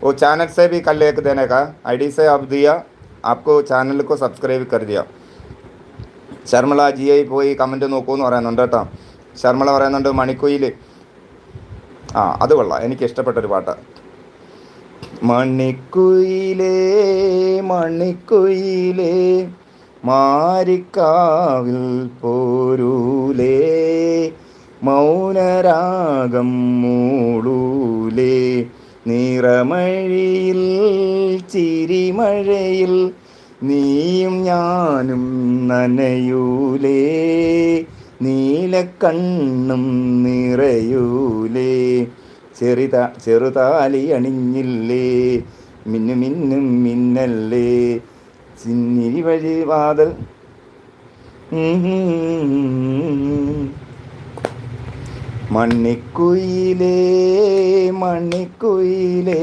वो चैनल से भी कल एक देने का आईडी से अब दिया, आपको चैनल को സബ്സ്ക്രൈബ് कर दिया. ശർമ്മള ജി ഐ പോയി കമൻറ്റ് നോക്കൂന്ന് പറയുന്നുണ്ട് കേട്ടോ. ശർമ്മള പറയുന്നുണ്ട് മണിക്കുയിൽ. അത് കൊള്ളാം, എനിക്ക് ഇഷ്ടപ്പെട്ടൊരു പാട്ടാണ്. മണിക്കുയിലേ മണിക്കുയിലേ മാരിക്കാവിൽ പോരൂലേ മൗനരാഗം മൂളൂലേ നിറമഴിയിൽ ചിരിമഴയിൽ നീയും ഞാനും നനയൂലേ നീലക്കണ്ണും നിറയൂലേ ചെറുതാലി അണിഞ്ഞില്ലേ മിന്നു മിന്നും മിന്നല്ലേ ചിന്നിരി വഴി വാതൽ മണിക്കുയിലേ മണിക്കുയിലേ